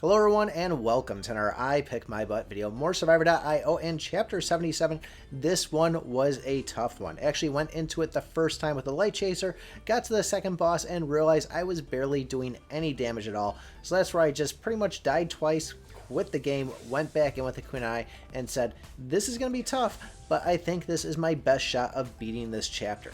Hello everyone and welcome to our I Pick My Butt video, more Survivor.io and Chapter 77. This one was a tough one. Actually went into it the first time with the Light Chaser, got to the second boss and realized I was barely doing any damage at all. So that's where I just pretty much died twice, quit the game, went back in with the kunai and said, this is going to be tough, but I think this is my best shot of beating this chapter.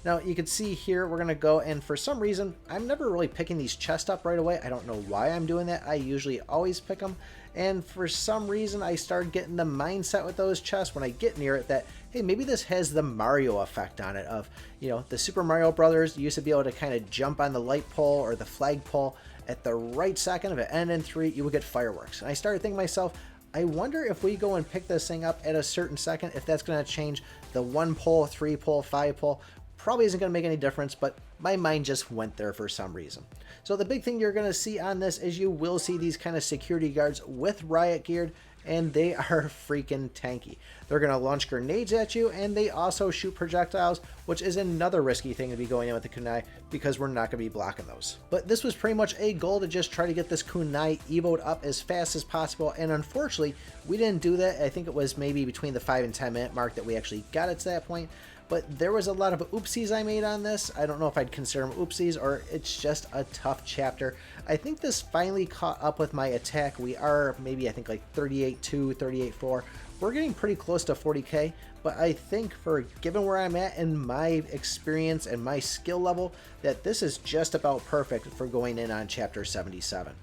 Now you can see here we're going to go, and for some reason I'm never really picking these chests up right away. I don't know why I'm doing that. I usually always pick them, and for some reason I started getting the mindset with those chests when I get near it that, hey, maybe this has the Mario effect on it of, you know, the Super Mario Brothers used to be able to kind of jump on the light pole or the flag pole at the right second. If it ended in 3, you would get fireworks. And I started thinking to myself, I wonder if we go and pick this thing up at a certain second, if that's going to change the 1 pole, 3 pole, 5 pole. Probably isn't going to make any difference, but my mind just went there for some reason. So the big thing you're going to see on this is you will see these kind of security guards with riot geared, and they are freaking tanky. They're going to launch grenades at you, and they also shoot projectiles, which is another risky thing to be going in with the kunai because we're not going to be blocking those. But this was pretty much a goal to just try to get this kunai evoed up as fast as possible, and unfortunately we didn't do that. I think it was maybe between the 5 and 10 minute mark that we actually got it to that point. But there was a lot of oopsies I made on this. I don't know if I'd consider them oopsies or it's just a tough chapter. I think this finally caught up with my attack. We are maybe, I think, like 38.2, 38.4. We're getting pretty close to 40k, but I think for given where I'm at and my experience and my skill level, that this is just about perfect for going in on chapter 77.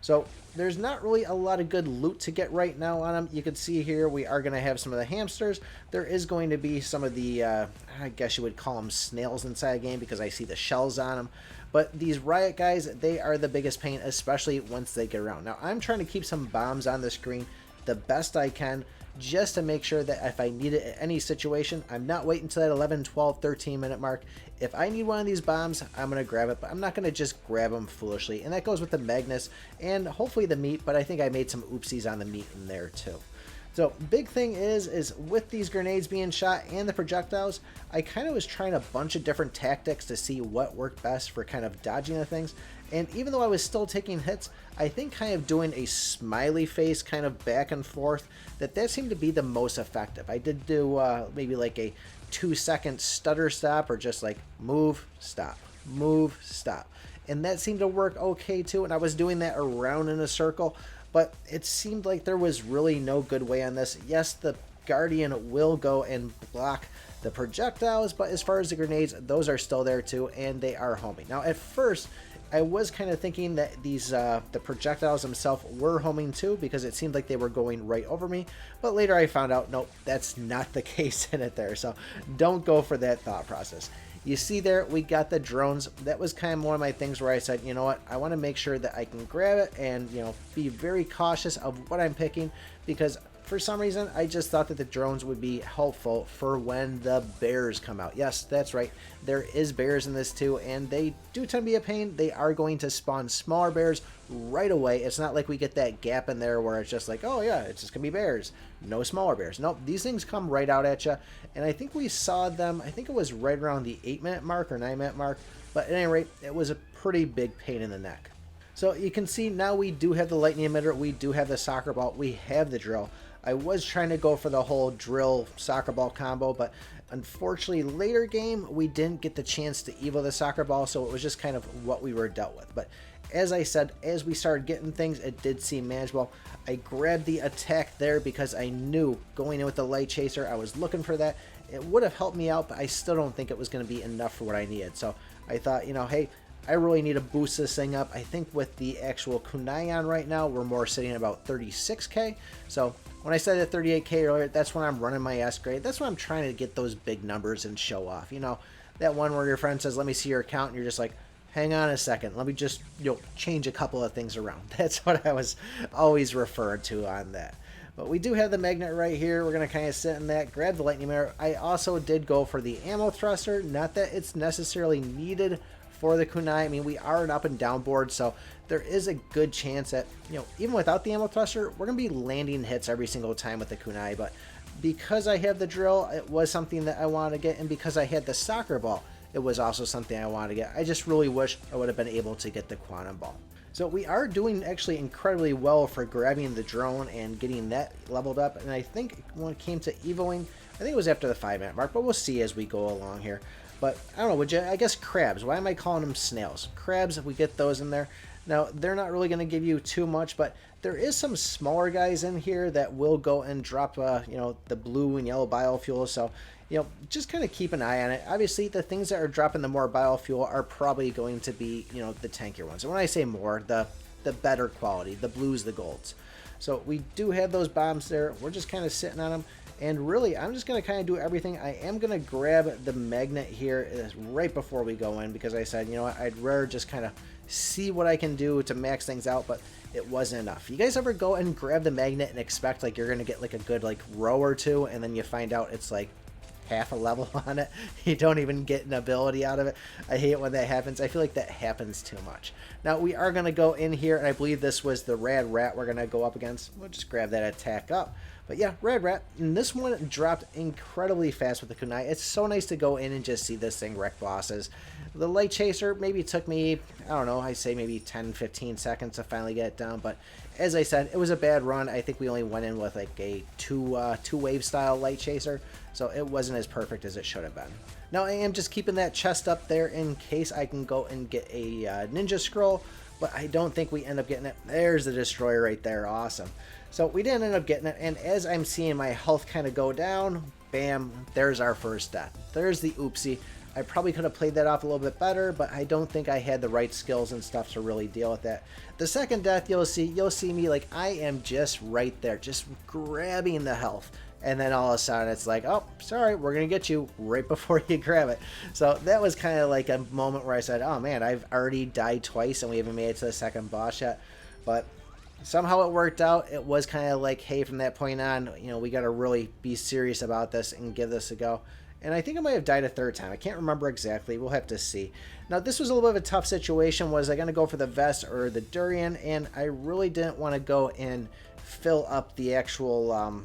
So there's not really a lot of good loot to get right now on them. You can see here we are going to have some of the hamsters. There is going to be some of the, I guess you would call them snails inside the game because I see the shells on them. But these riot guys, they are the biggest pain, especially once they get around. Now I'm trying to keep some bombs on the screen the best I can, just to make sure that if I need it at any situation, I'm not waiting until that 11, 12, 13 minute mark. If I need one of these bombs, I'm going to grab it, but I'm not going to just grab them foolishly. And that goes with the Magnus and hopefully the meat, but I think I made some oopsies on the meat in there too. So big thing is with these grenades being shot and the projectiles, I kind of was trying a bunch of different tactics to see what worked best for kind of dodging the things. And even though I was still taking hits, I think kind of doing a smiley face kind of back and forth, that seemed to be the most effective. I did do maybe like a 2-second stutter stop or just like move, stop, move, stop. And that seemed to work okay too. And I was doing that around in a circle. But it seemed like there was really no good way on this. Yes, the Guardian will go and block the projectiles, but as far as the grenades, those are still there too, and they are homing. Now, at first, I was kind of thinking that these the projectiles themselves were homing too, because it seemed like they were going right over me. But later I found out, nope, that's not the case in it there. So don't go for that thought process. You see there, we got the drones. That was kind of one of my things where I said, you know what, I want to make sure that I can grab it and, you know, be very cautious of what I'm picking, because for some reason, I just thought that the drones would be helpful for when the bears come out. Yes, that's right. There is bears in this too, and they do tend to be a pain. They are going to spawn smaller bears right away. It's not like we get that gap in there where it's just like, oh yeah, it's just going to be bears. No smaller bears. Nope, these things come right out at you. And I think we saw them, I think it was right around the 8-minute mark or 9-minute mark. But at any rate, it was a pretty big pain in the neck. So you can see now we do have the lightning emitter. We do have the soccer ball. We have the drill. I was trying to go for the whole drill soccer ball combo, but unfortunately later game we didn't get the chance to evo the soccer ball, so it was just kind of what we were dealt with. But as I said, as we started getting things, it did seem manageable. I grabbed the attack there because I knew going in with the light chaser, I was looking for that. It would have helped me out, but I still don't think it was going to be enough for what I needed. So I thought, you know, hey, I really need to boost this thing up. I think with the actual kunai on right now, we're more sitting at about 36k. So when I said at 38k earlier, that's when I'm running my S grade. That's when I'm trying to get those big numbers and show off. You know, that one where your friend says, let me see your account, and you're just like, hang on a second, let me just, you know, change a couple of things around. That's what I was always referred to on that. But we do have the magnet right here. We're going to kind of sit in that, grab the lightning mirror. I also did go for the ammo thruster. Not that it's necessarily needed for the kunai. I mean, we are an up and down board, so there is a good chance that, you know, even without the ammo thruster, we're going to be landing hits every single time with the kunai. But because I have the drill, it was something that I wanted to get, and because I had the soccer ball, it was also something I wanted to get. I just really wish I would have been able to get the quantum ball. So we are doing actually incredibly well for grabbing the drone and getting that leveled up. And I think when it came to evoing, I think it was after the 5-minute mark, but we'll see as we go along here. But I don't know, would you, I guess crabs. Why am I calling them snails? Crabs, if we get those in there. Now, they're not really going to give you too much, but there is some smaller guys in here that will go and drop, you know, the blue and yellow biofuel. So, you know, just kind of keep an eye on it. Obviously, the things that are dropping the more biofuel are probably going to be, you know, the tankier ones. And when I say more, the better quality, the blues, the golds. So we do have those bombs there. We're just kind of sitting on them. And really, I'm just going to kind of do everything. I am going to grab the magnet here right before we go in because I said, you know what, I'd rather just kind of see what I can do to max things out, but it wasn't enough. You guys ever go and grab the magnet and expect like you're going to get like a good like row or two, and then you find out it's like half a level on it? You don't even get an ability out of it. I hate it when that happens. I feel like that happens too much. Now we are going to go in here, and I believe this was the rad rat we're going to go up against. We'll just grab that attack up. But yeah, rad rat, and this one dropped incredibly fast with the kunai. It's so nice to go in and just see this thing wreck bosses. The light chaser maybe took me, I don't know, I say maybe 10-15 seconds to finally get it down, but as I said, it was a bad run. I think we only went in with like a two wave style light chaser, so it wasn't as perfect as it should have been. Now I am just keeping that chest up there in case I can go and get a ninja scroll, but I don't think we end up getting it. There's the destroyer right there, awesome. So we didn't end up getting it, and as I'm seeing my health kind of go down, bam, there's our first death. There's the oopsie. I probably could have played that off a little bit better, but I don't think I had the right skills and stuff to really deal with that. The second death, you'll see me like I am just right there, just grabbing the health. And then all of a sudden it's like, oh, sorry, we're going to get you right before you grab it. So that was kind of like a moment where I said, oh man, I've already died twice and we haven't made it to the second boss yet. But somehow it worked out. It was kind of like, hey, from that point on, you know, we got to really be serious about this and give this a go. And I think I might have died a third time. I can't remember exactly. We'll have to see. Now, this was a little bit of a tough situation. Was I going to go for the vest or the durian? And I really didn't want to go and fill up the actual,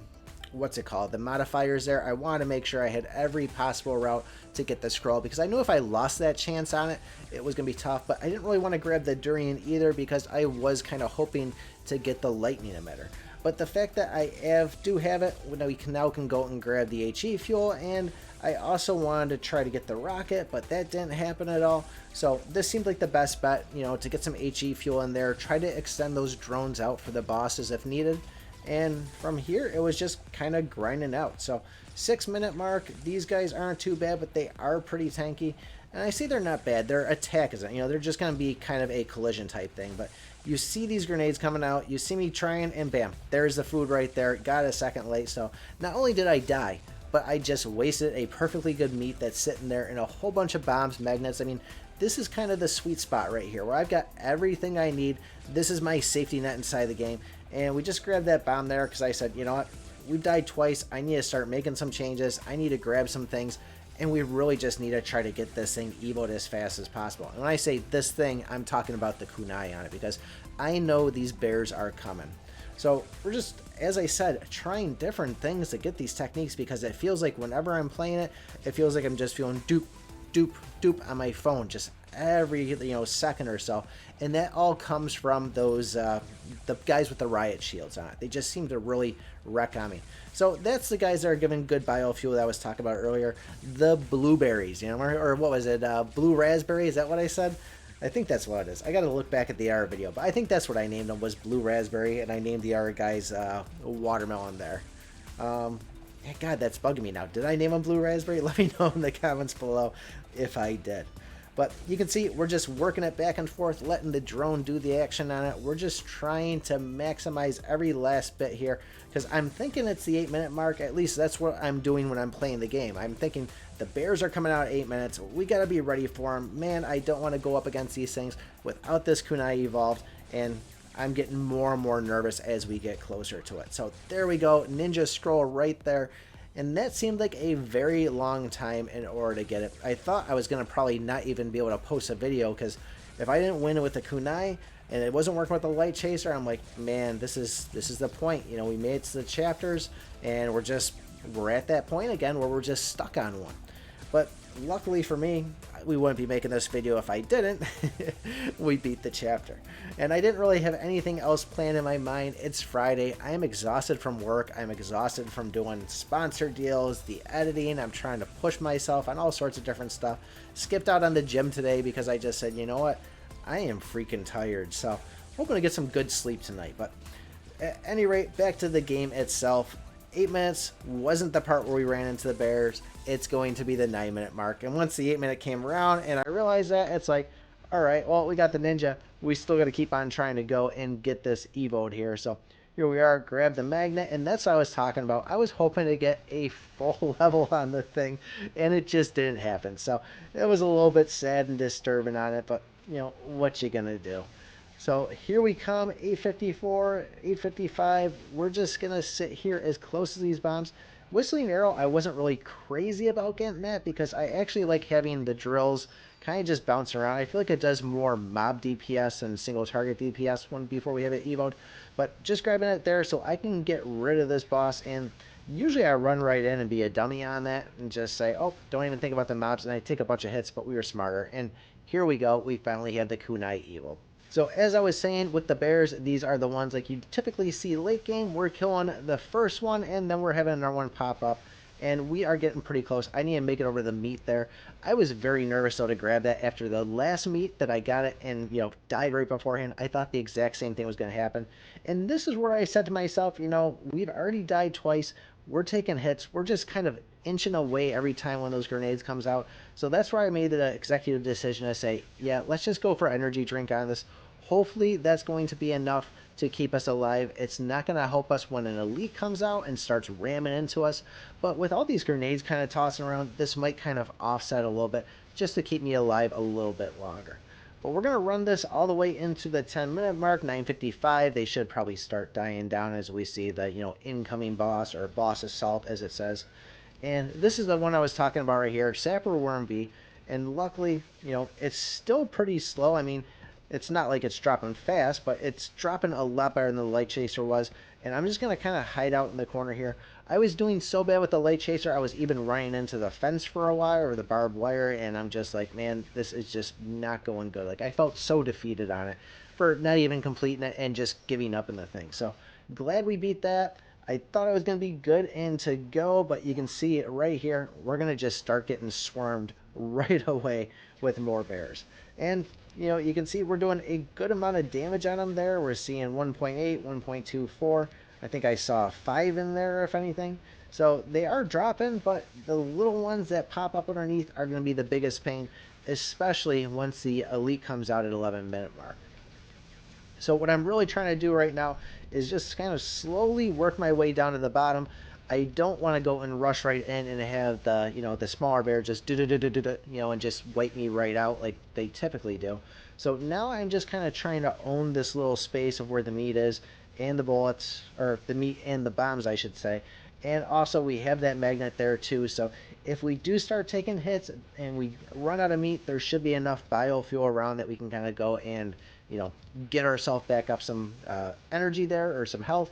what's it called? The modifiers there. I wanted to make sure I had every possible route to get the scroll because I knew if I lost that chance on it, it was going to be tough. But I didn't really want to grab the durian either because I was kind of hoping to get the lightning emitter. But the fact that I do have it, we now can go and grab the HE fuel, and I also wanted to try to get the rocket, but that didn't happen at all. So this seemed like the best bet, you know, to get some HE fuel in there, try to extend those drones out for the bosses if needed. And from here, it was just kind of grinding out. So 6-minute mark, these guys aren't too bad, but they are pretty tanky. And I say they're not bad. Their attack isn't, you know, they're just going to be kind of a collision type thing. But you see these grenades coming out, you see me trying, and bam, there's the food right there. Got a second late. So not only did I die, but I just wasted a perfectly good meat that's sitting there and a whole bunch of bombs, magnets. I mean, this is kind of the sweet spot right here where I've got everything I need. This is my safety net inside the game. And we just grabbed that bomb there because I said, you know what, we've died twice. I need to start making some changes. I need to grab some things. And we really just need to try to get this thing evoed as fast as possible. And when I say this thing, I'm talking about the kunai on it because I know these bears are coming. So we're just, as I said, trying different things to get these techniques because it feels like whenever I'm playing it, it feels like I'm just feeling doop, doop, doop on my phone just every second or so. And that all comes from those the guys with the riot shields on it. They just seem to really wreck on me. So that's the guys that are giving good biofuel that I was talking about earlier. The blueberries, you know, or what was it? Blue raspberry? Is that what I said? I think that's what it is. I got to look back at the AR video, but I think that's what I named them, was blue raspberry, and I named the AR guys watermelon there. God, that's bugging me now. Did I name them blue raspberry? Let me know in the comments below if I did. But you can see we're just working it back and forth, letting the drone do the action on it. We're just trying to maximize every last bit here because I'm thinking it's the 8-minute mark. At least that's what I'm doing when I'm playing the game. I'm thinking the bears are coming out at 8 minutes. We got to be ready for them. Man, I don't want to go up against these things without this kunai evolved, and I'm getting more and more nervous as we get closer to it. So there we go, ninja scroll right there. And that seemed like a very long time in order to get it. I thought I was going to probably not even be able to post a video because if I didn't win it with the kunai and it wasn't working with the light chaser, I'm like, man, this is the point. You know, we made it to the chapters and we're at that point again where we're just stuck on one. But luckily for me, we wouldn't be making this video if I didn't. We beat the chapter. And I didn't really have anything else planned in my mind. It's Friday. I am exhausted from work. I'm exhausted from doing sponsor deals, the editing. I'm trying to push myself on all sorts of different stuff. Skipped out on the gym today because I just said, you know what? I am freaking tired. So hoping to get some good sleep tonight. But at any rate, back to the game itself. 8 minutes wasn't the part where we ran into the bears. It's going to be the 9-minute mark. And once the 8-minute came around and I realized that, it's like, all right, well, we got the ninja. We still got to keep on trying to go and get this evoed here. So here we are, grab the magnet, and that's what I was talking about. I was hoping to get a full level on the thing, and it just didn't happen. So it was a little bit sad and disturbing on it, but, you know, what you gonna do? So here we come, 854, 855. We're just going to sit here as close as these bombs. Whistling Arrow, I wasn't really crazy about getting that because I actually like having the drills kind of just bounce around. I feel like it does more mob DPS and single target DPS one before we have it evoed. But just grabbing it there so I can get rid of this boss. And usually I run right in and be a dummy on that and just say, oh, don't even think about the mobs. And I take a bunch of hits, but we were smarter. And here we go. We finally have the kunai evil. So as I was saying with the bears, these are the ones like you typically see late game. We're killing the first one and then we're having another one pop up. And we are getting pretty close. I need to make it over to the meat there. I was very nervous though to grab that after the last meat that I got it and, you know, died right beforehand. I thought the exact same thing was going to happen. And this is where I said to myself, you know, we've already died twice. We're taking hits. We're just kind of inching away every time one of those grenades comes out. So that's where I made the executive decision to say, yeah, let's just go for energy drink on this. Hopefully that's going to be enough to keep us alive. It's not going to help us when an elite comes out and starts ramming into us. But with all these grenades kind of tossing around, this might kind of offset a little bit just to keep me alive a little bit longer. But we're going to run this all the way into the 10-minute mark, 9:55. They should probably start dying down as we see the, you know, incoming boss or boss assault as it says. And this is the one I was talking about right here, Sapper Wormby. And luckily, you know, it's still pretty slow. I mean, it's not like it's dropping fast, but it's dropping a lot better than the Light Chaser was. And I'm just going to kind of hide out in the corner here. I was doing so bad with the Light Chaser, I was even running into the fence for a while, or the barbed wire, and I'm just like, man, this is just not going good. Like, I felt so defeated on it for not even completing it and just giving up in the thing. So, glad we beat that. I thought it was going to be good and to go, but you can see it right here. We're going to just start getting swarmed right away with more bears. And, you know, you can see we're doing a good amount of damage on them there. We're seeing 1.8, 1.24. I think I saw 5 in there, if anything. So they are dropping, but the little ones that pop up underneath are going to be the biggest pain, especially once the elite comes out at 11-minute mark. So what I'm really trying to do right now is just kind of slowly work my way down to the bottom. I don't want to go and rush right in and have the, you know, the smaller bear just you know, and just wipe me right out like they typically do. So now I'm just kind of trying to own this little space of where the meat is and the bullets, or the meat and the bombs, I should say. And also we have that magnet there too. So if we do start taking hits and we run out of meat, there should be enough biofuel around that we can kind of go and, you know, get ourselves back up some energy there or some health.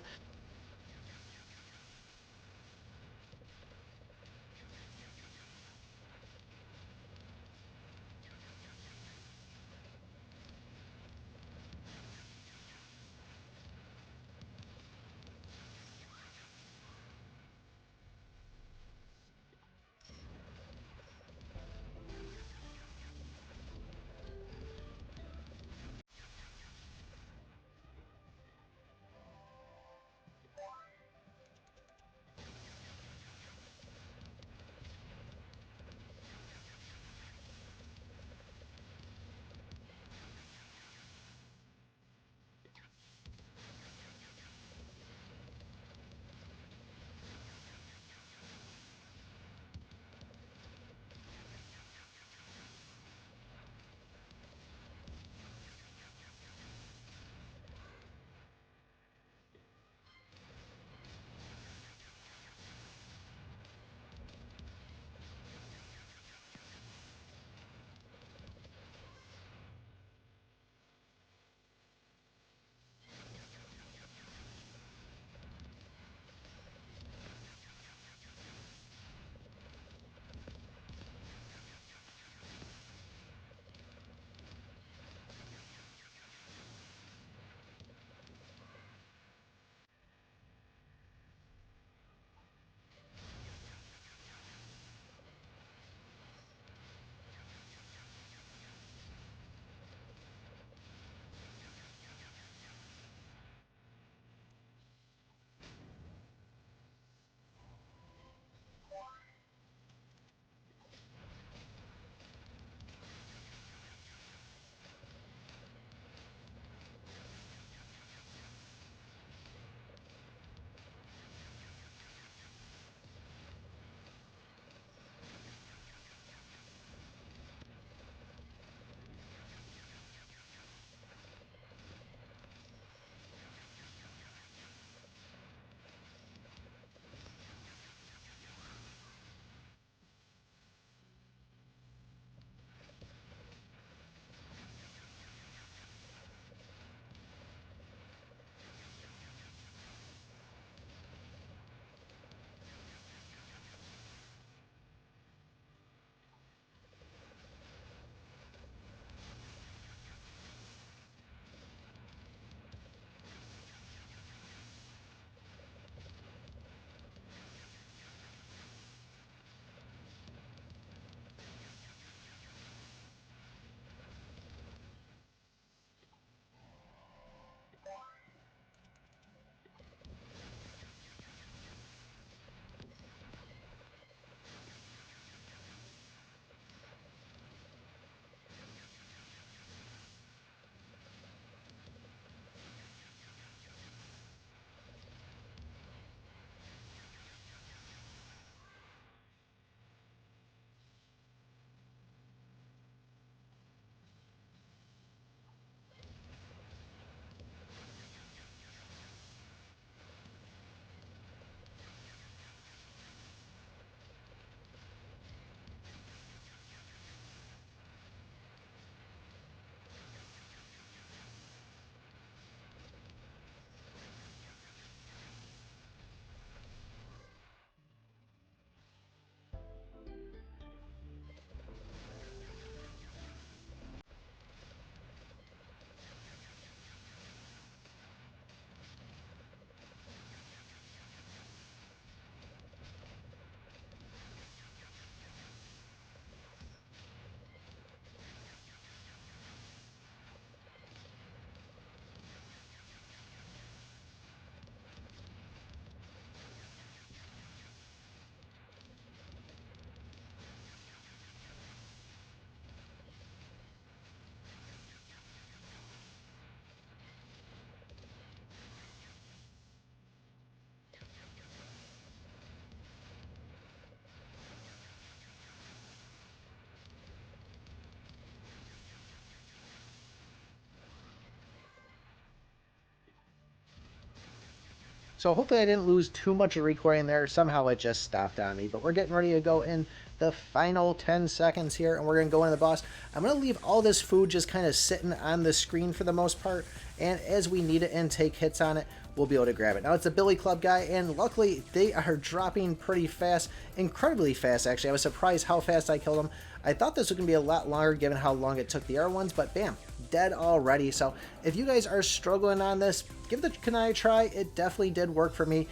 So hopefully I didn't lose too much of recording there. Somehow it just stopped on me. But we're getting ready to go in the final 10 seconds here, and we're going to go into the boss. I'm going to leave all this food just kind of sitting on the screen for the most part, and as we need it and take hits on it, we'll be able to grab it. Now, it's a Billy Club guy, and luckily they are dropping pretty fast, incredibly fast actually. I was surprised how fast I killed them. I thought this was going to be a lot longer given how long it took the other ones, but bam, dead already. So if you guys are struggling on this, give the Kanai a try. It definitely did work for me.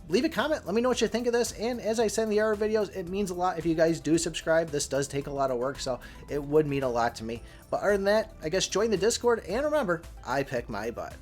Leave a comment, let me know what you think of this, and as I said in the other videos, it means a lot if you guys do subscribe. This does take a lot of work, so it would mean a lot to me. But other than that, I guess join the Discord, and remember, I pick my butt.